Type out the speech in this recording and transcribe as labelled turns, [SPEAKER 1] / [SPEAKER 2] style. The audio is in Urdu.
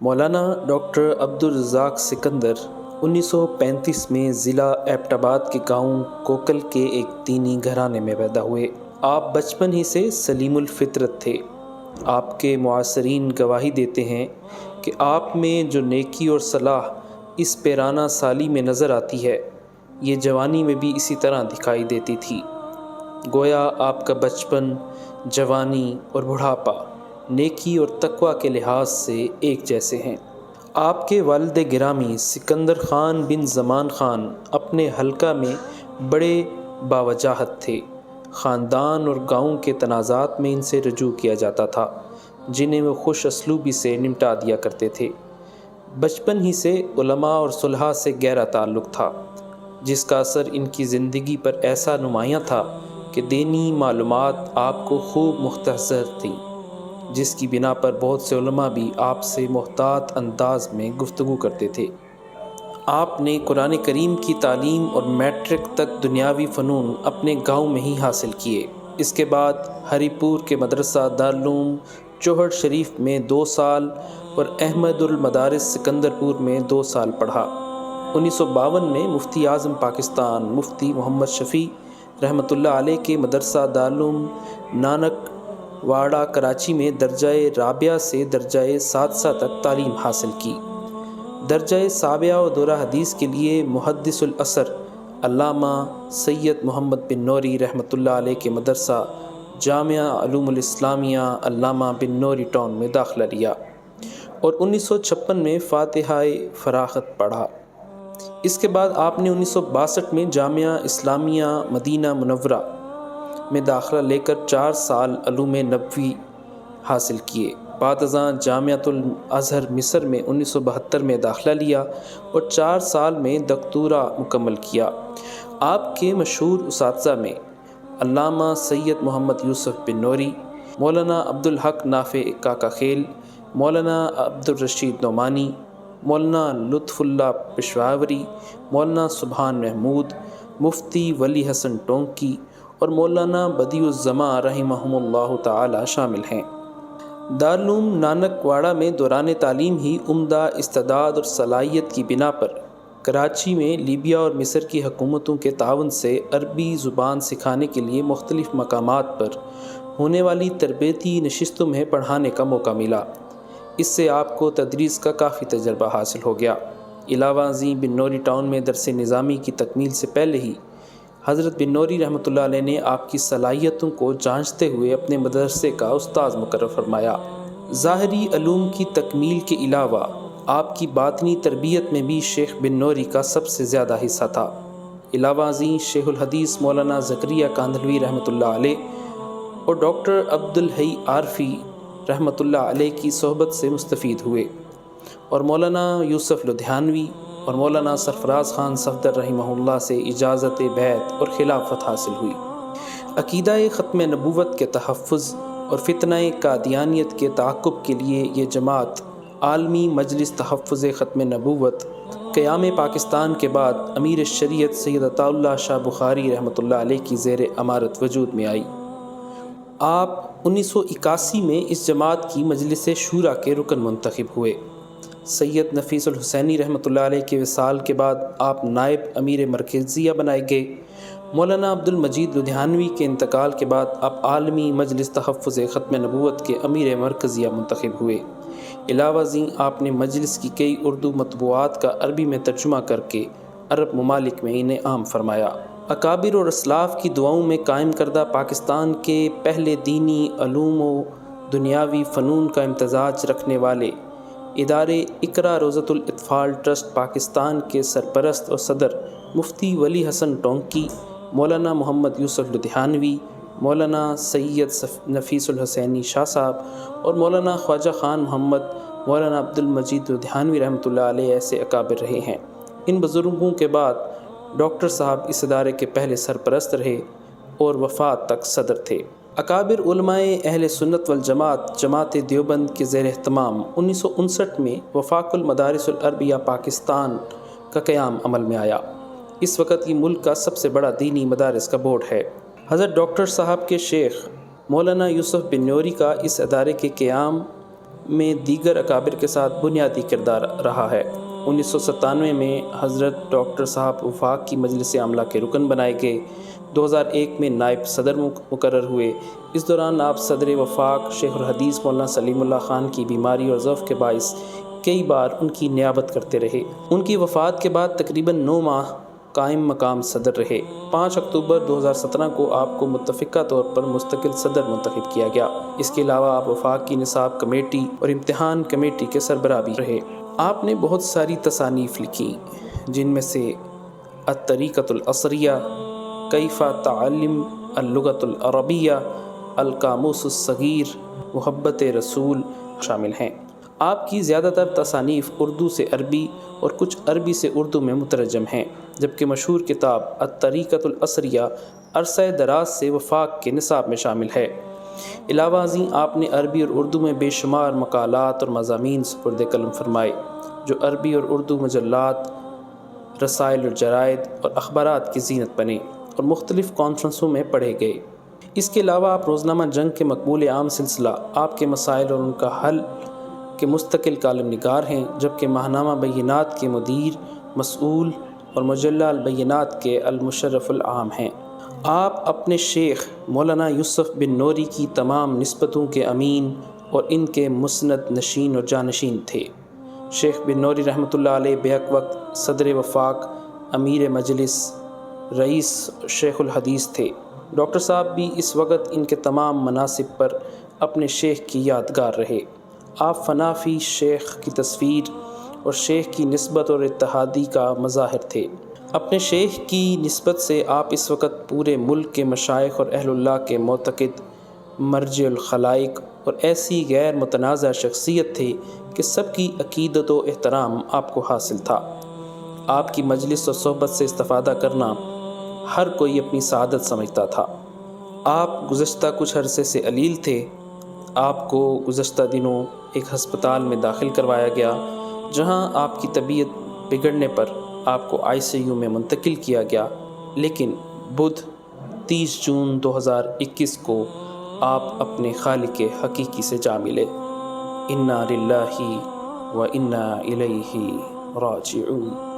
[SPEAKER 1] مولانا ڈاکٹر عبدالرزاق سکندر 1935 میں ضلع ایبٹ آباد کے گاؤں کوکل کے ایک دینی گھرانے میں پیدا ہوئے۔ آپ بچپن ہی سے سلیم الفطرت تھے۔ آپ کے معاصرین گواہی دیتے ہیں کہ آپ میں جو نیکی اور صلاح اس پیرانہ سالی میں نظر آتی ہے، یہ جوانی میں بھی اسی طرح دکھائی دیتی تھی۔ گویا آپ کا بچپن، جوانی اور بڑھاپا نیکی اور تقوی کے لحاظ سے ایک جیسے ہیں۔ آپ کے والد گرامی سکندر خان بن زمان خان اپنے حلقہ میں بڑے باوجاہت تھے۔ خاندان اور گاؤں کے تنازعات میں ان سے رجوع کیا جاتا تھا، جنہیں وہ خوش اسلوبی سے نمٹا دیا کرتے تھے۔ بچپن ہی سے علماء اور صلحاء سے گہرا تعلق تھا، جس کا اثر ان کی زندگی پر ایسا نمایاں تھا کہ دینی معلومات آپ کو خوب مختصر تھیں، جس کی بنا پر بہت سے علماء بھی آپ سے محتاط انداز میں گفتگو کرتے تھے۔ آپ نے قرآن کریم کی تعلیم اور میٹرک تک دنیاوی فنون اپنے گاؤں میں ہی حاصل کیے۔ اس کے بعد ہری پور کے مدرسہ دارالعلوم چوہڑ شریف میں 2 سال اور احمد المدارس سکندرپور میں 2 سال پڑھا۔ 1952 میں مفتی اعظم پاکستان مفتی محمد شفیع رحمۃ اللہ علیہ کے مدرسہ دارالعلوم نانک واڑہ کراچی میں درجہ رابعہ سے درجہ سادسہ تک تعلیم حاصل کی۔ درجہ سابعہ و دورہ حدیث کے لیے محدث العصر علامہ سید محمد بن نوری رحمۃ اللہ علیہ کے مدرسہ جامعہ علوم الاسلامیہ علامہ بن نوری ٹاؤن میں داخلہ لیا اور 1956 میں فاتحہ فراغت پڑھا۔ اس کے بعد آپ نے 1962 میں جامعہ اسلامیہ مدینہ منورہ میں داخلہ لے کر 4 سال علوم نبوی حاصل کیے۔ بعد ازاں جامعۃ الازہر مصر میں 1972 میں داخلہ لیا اور 4 سال میں دکتورا مکمل کیا۔ آپ کے مشہور اساتذہ میں علامہ سید محمد یوسف بن نوری، مولانا عبدالحق نافع کاکا خیل، مولانا عبدالرشید نعمانی، مولانا لطف اللہ پشاوری، مولانا سبحان محمود، مفتی ولی حسن ٹونکی اور مولانا بدیع الزماں رحمہم اللہ تعالی شامل ہیں۔ دارالعلوم نانک واڑہ میں دوران تعلیم ہی عمدہ استعداد اور صلاحیت کی بنا پر کراچی میں لیبیا اور مصر کی حکومتوں کے تعاون سے عربی زبان سکھانے کے لیے مختلف مقامات پر ہونے والی تربیتی نشستوں میں پڑھانے کا موقع ملا۔ اس سے آپ کو تدریس کا کافی تجربہ حاصل ہو گیا۔ علاوہ ازیں بن نوری ٹاؤن میں درس نظامی کی تکمیل سے پہلے ہی حضرت بن نوری رحمۃ اللہ علیہ نے آپ کی صلاحیتوں کو جانچتے ہوئے اپنے مدرسے کا استاذ مقرر فرمایا۔ ظاہری علوم کی تکمیل کے علاوہ آپ کی باطنی تربیت میں بھی شیخ بن نوری کا سب سے زیادہ حصہ تھا۔ علاوہ ازیں شیخ الحدیث مولانا زکریا کاندھلوی رحمۃ اللہ علیہ اور ڈاکٹر عبدالحی عارفی رحمۃ اللہ علیہ کی صحبت سے مستفید ہوئے اور مولانا یوسف لدھیانوی اور مولانا سرفراز خان صفدر رحمہ اللہ سے اجازت بیعت اور خلافت حاصل ہوئی۔ عقیدہ ختم نبوت کے تحفظ اور فتنہ قادیانیت کے تعاقب کے لیے یہ جماعت عالمی مجلس تحفظ ختم نبوت قیام پاکستان کے بعد امیر شریعت سید عطا اللہ شاہ بخاری رحمۃ اللہ علیہ کی زیر امارت وجود میں آئی۔ آپ 1981 میں اس جماعت کی مجلس شورا کے رکن منتخب ہوئے۔ سید نفیس الحسینی رحمۃ اللہ علیہ کے وصال کے بعد آپ نائب امیر مرکزیہ بنائے گئے۔ مولانا عبدالمجید لدھیانوی کے انتقال کے بعد آپ عالمی مجلس تحفظ ختم نبوت کے امیر مرکزیہ منتخب ہوئے۔ علاوہ ازیں آپ نے مجلس کی کئی اردو مطبوعات کا عربی میں ترجمہ کر کے عرب ممالک میں انہیں عام فرمایا۔ اکابر اور اسلاف کی دعاؤں میں قائم کردہ پاکستان کے پہلے دینی علوم و دنیاوی فنون کا امتزاج رکھنے والے ادارے اقرا روضۃ الاطفال ٹرسٹ پاکستان کے سرپرست اور صدر مفتی ولی حسن ٹونکی، مولانا محمد یوسف لدھیانوی، مولانا سید نفیس الحسینی شاہ صاحب اور مولانا خواجہ خان محمد، مولانا عبدالمجید لدھیانوی رحمۃ اللہ علیہ ایسے اکابر رہے ہیں۔ ان بزرگوں کے بعد ڈاکٹر صاحب اس ادارے کے پہلے سرپرست رہے اور وفات تک صدر تھے۔ اکابر علماء اہل سنت والجماعت جماعت دیوبند کے زیر اہتمام 1959 میں وفاق المدارس العربیہ پاکستان کا قیام عمل میں آیا۔ اس وقت یہ ملک کا سب سے بڑا دینی مدارس کا بورڈ ہے۔ حضرت ڈاکٹر صاحب کے شیخ مولانا یوسف بن نوری کا اس ادارے کے قیام میں دیگر اکابر کے ساتھ بنیادی کردار رہا ہے۔ 1997 میں حضرت ڈاکٹر صاحب وفاق کی مجلس عاملہ کے رکن بنائے گئے۔ 2001 میں نائب صدر مقرر ہوئے۔ اس دوران آپ صدر وفاق شیخ الحدیث مولانا سلیم اللہ خان کی بیماری اور ضعف کے باعث کئی بار ان کی نیابت کرتے رہے۔ ان کی وفات کے بعد تقریباً 9 ماہ قائم مقام صدر رہے۔ 5 اکتوبر 2017 کو آپ کو متفقہ طور پر مستقل صدر منتخب کیا گیا۔ اس کے علاوہ آپ وفاق کی نصاب کمیٹی اور امتحان کمیٹی کے سربراہ بھی رہے۔ آپ نے بہت ساری تصانیف لکھی، جن میں سے الطریقۃ العصریہ، کیف تعلم اللغۃ العربیہ، القاموس الصغیر، محبت رسول شامل ہیں۔ آپ کی زیادہ تر تصانیف اردو سے عربی اور کچھ عربی سے اردو میں مترجم ہیں، جبکہ مشہور کتاب الطریقۃ العصریہ عرصہ دراز سے وفاق کے نصاب میں شامل ہے۔ علاوہ ازیں آپ نے عربی اور اردو میں بے شمار مقالات اور مضامین سپرد قلم فرمائے، جو عربی اور اردو مجلات، رسائل اور جرائد اور اخبارات کی زینت بنے اور مختلف کانفرنسوں میں پڑھے گئے۔ اس کے علاوہ آپ روزنامہ جنگ کے مقبول عام سلسلہ آپ کے مسائل اور ان کا حل کے مستقل کالم نگار ہیں، جبکہ ماہنامہ بینات کے مدیر مسئول اور مجلہ البینات کے المشرف العام ہیں۔ آپ اپنے شیخ مولانا یوسف بن نوری کی تمام نسبتوں کے امین اور ان کے مسند نشین اور جانشین تھے۔ شیخ بن نوری رحمۃ اللہ علیہ بیک وقت صدر وفاق، امیر مجلس، رئیس شیخ الحدیث تھے۔ ڈاکٹر صاحب بھی اس وقت ان کے تمام مناصب پر اپنے شیخ کی یادگار رہے۔ آپ فنافی شیخ کی تصویر اور شیخ کی نسبت اور اتحادی کا مظاہر تھے۔ اپنے شیخ کی نسبت سے آپ اس وقت پورے ملک کے مشائخ اور اہل اللہ کے معتقد، مرجع الخلائق اور ایسی غیر متنازع شخصیت تھے کہ سب کی عقیدت و احترام آپ کو حاصل تھا۔ آپ کی مجلس اور صحبت سے استفادہ کرنا ہر کوئی اپنی سعادت سمجھتا تھا۔ آپ گزشتہ کچھ عرصے سے علیل تھے۔ آپ کو گزشتہ دنوں ایک ہسپتال میں داخل کروایا گیا، جہاں آپ کی طبیعت بگڑنے پر آپ کو ICU میں منتقل کیا گیا، لیکن بدھ 30 جون 2021 کو آپ اپنے خالق حقیقی سے جا ملے۔ انا للہ و انا الیہ راجعون۔